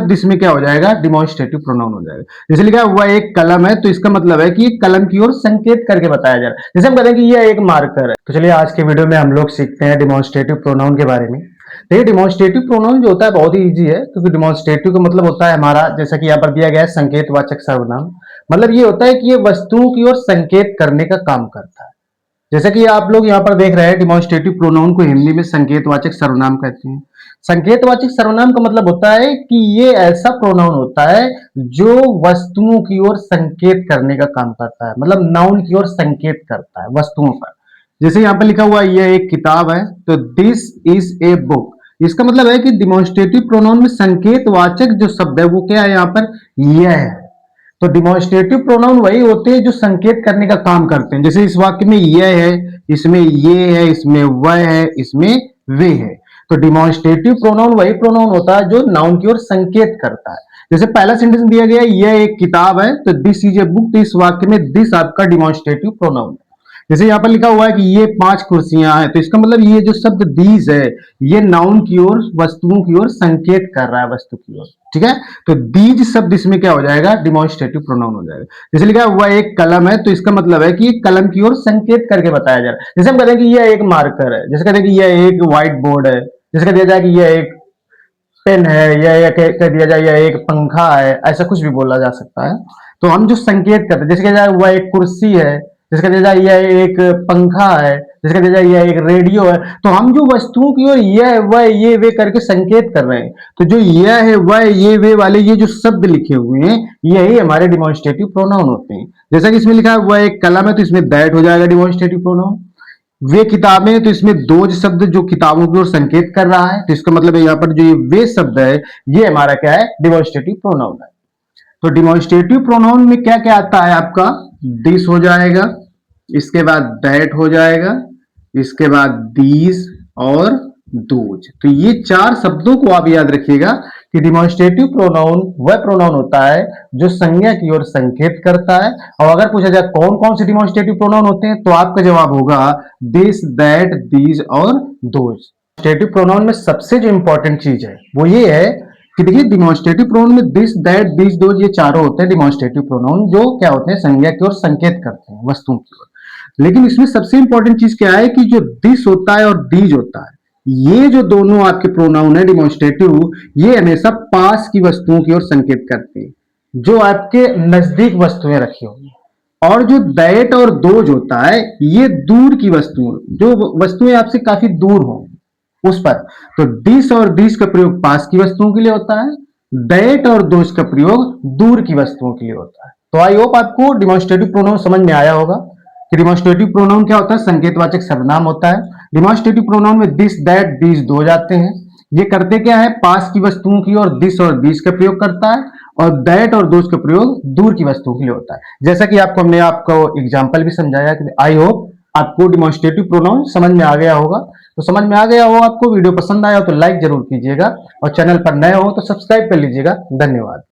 शब्द इसमें क्या हो जाएगा, डिमॉन्स्ट्रेटिव प्रोनाउन हो जाएगा। जैसे लिखा है वह एक कलम है, तो इसका मतलब है कि कलम की ओर संकेत करके बताया जा रहा है। जैसे हम कहते हैं कि यह एक मार्कर है। तो चलिए आज के वीडियो में हम लोग सीखते हैं डिमॉन्स्ट्रेटिव प्रोनाउन के बारे में। देखिए डिमॉन्स्ट्रेटिव प्रोनाउन जो होता है बहुत ही इजी है, क्योंकि डिमॉन्स्ट्रेटिव का मतलब होता है हमारा, जैसा कि यहाँ पर दिया गया है, संकेतवाचक सर्वनाम। मतलब ये होता है कि ये वस्तुओं की ओर संकेत करने का काम करता है। जैसे कि आप लोग यहाँ पर देख रहे हैं, डिमॉन्स्ट्रेटिव प्रोनाउन को हिंदी में संकेतवाचक सर्वनाम कहते हैं। संकेतवाचक सर्वनाम का मतलब होता है कि ये ऐसा प्रोनाउन होता है जो वस्तुओं की ओर संकेत करने का काम करता है, मतलब नाउन की ओर संकेत करता है वस्तुओं पर। जैसे यहाँ पर लिखा हुआ यह एक किताब है, तो दिस इज ए बुक। इसका मतलब है कि डिमॉन्स्ट्रेटिव प्रोनाउन में संकेतवाचक जो शब्द है वो क्या है, यहाँ पर यह है। तो डिमॉन्स्ट्रेटिव प्रोनाउन वही होते हैं जो संकेत करने का काम करते हैं। जैसे इस वाक्य में यह है, इसमें ये है, इसमें वह है, इसमें वे है। तो डिमॉन्स्ट्रेटिव प्रोनाउन वही प्रोनाउन होता है जो नाउन की ओर संकेत करता है। जैसे पहला सेंटेंस दिया गया है यह एक किताब है, तो दिस इज ए बुक, तो इस वाक्य में दिस आपका डिमॉन्स्ट्रेटिव प्रोनाउन है। जैसे यहाँ पर लिखा हुआ है कि ये 5 कुर्सियां हैं, तो इसका मतलब ये जो शब्द दीज है ये नाउन की ओर, वस्तुओं की ओर संकेत कर रहा है, वस्तु की ओर। ठीक है, तो दीज शब्द इसमें क्या हो जाएगा, डिमॉन्स्ट्रेटिव प्रोनाउन हो जाएगा। जैसे लिखा है वह एक कलम है, तो इसका मतलब है कि कलम की ओर संकेत करके बताया जा रहा है। जैसे हम कहते हैं कि यह एक मार्कर है, जैसे कहते हैं कि यह एक व्हाइट बोर्ड है, जैसे कह दिया जाए कि यह एक पेन है, या कह दिया जाए यह एक पंखा है, ऐसा कुछ भी बोला जा सकता है। तो हम जो संकेत करते हैं, जैसे कह जाए वह एक कुर्सी है, जैसे कह दिया जाए यह एक पंखा है, जैसे कह दिया जाए यह एक रेडियो है, तो हम जो वस्तुओं की ओर यह वह ये वे करके संकेत कर रहे हैं। तो जो यह है वह ये वे वाले ये जो शब्द लिखे हुए हैं यही हमारे डिमॉन्स्ट्रेटिव प्रोनाउन होते हैं। जैसा कि इसमें लिखा है वह एक कलम है, तो इसमें दैट हो जाएगा डिमॉन्स्ट्रेटिव प्रोनाउन। वे किताबें, तो इसमें दोज शब्द जो किताबों की ओर संकेत कर रहा है, तो इसका मतलब है यहाँ पर जो ये वे शब्द है ये हमारा क्या है, डिमॉन्स्ट्रेटिव प्रोनाउन है। तो डिमॉन्स्ट्रेटिव प्रोनाउन में क्या क्या आता है आपका, दिस हो जाएगा, इसके बाद दैट हो जाएगा, इसके बाद दीज और दोज। तो ये 4 शब्दों को आप याद रखिएगा कि डिमॉन्स्ट्रेटिव प्रोनाउन वह प्रोनाउन होता है जो संज्ञा की ओर संकेत करता है। और अगर पूछा जाए कौन कौन से डिमॉन्स्ट्रेटिव प्रोनाउन होते हैं, तो आपका जवाब होगा दिस, दैट, दीज और दोज। डिमॉन्स्ट्रेटिव प्रोनाउन में सबसे जो इंपॉर्टेंट चीज है वो ये है कि देखिए डिमॉन्स्ट्रेटिव प्रोनाउन में दिस, दैट, दीज, दोज ये चारों होते हैं डिमॉन्स्ट्रेटिव प्रोनाउन जो क्या होते हैं, संज्ञा की ओर संकेत करते हैं, वस्तुओं की ओर। लेकिन इसमें सबसे इंपॉर्टेंट चीज क्या है कि जो दिस होता है और दीज होता है, ये जो दोनों आपके प्रोनाउन है डिमॉन्स्ट्रेटिव, ये हमेशा पास की वस्तुओं की ओर संकेत करते हैं, जो आपके नजदीक वस्तुएं रखी होंगी। और जो दैट और दोज होता है ये दूर की वस्तुएं, जो वस्तुएं आपसे काफी दूर हों उस पर। तो दिस और दिस का प्रयोग पास की वस्तुओं के लिए होता है, दैट और दोज का प्रयोग दूर की वस्तुओं के लिए होता है। तो आई होप आपको डिमॉन्स्ट्रेटिव प्रोनाउन समझ में आया होगा कि डिमॉन्स्ट्रेटिव प्रोनाउन क्या होता है, संकेतवाचक सर्वनाम होता है। डिमॉन्स्ट्रेटिव प्रोनाउन में दिस, दैट, दीज, दो जाते हैं। ये करते क्या है, पास की वस्तुओं की और दिस और दीज का प्रयोग करता है, और दैट और दोज का प्रयोग दूर की वस्तुओं के लिए होता है। जैसा कि आपको हमने आपको एग्जाम्पल भी समझाया कि आई होप आपको डिमॉन्स्ट्रेटिव प्रोनाउन समझ में आ गया होगा। तो समझ में आ गया हो, आपको वीडियो पसंद आया हो तो लाइक जरूर कीजिएगा, और चैनल पर नए हो तो सब्सक्राइब कर लीजिएगा। धन्यवाद।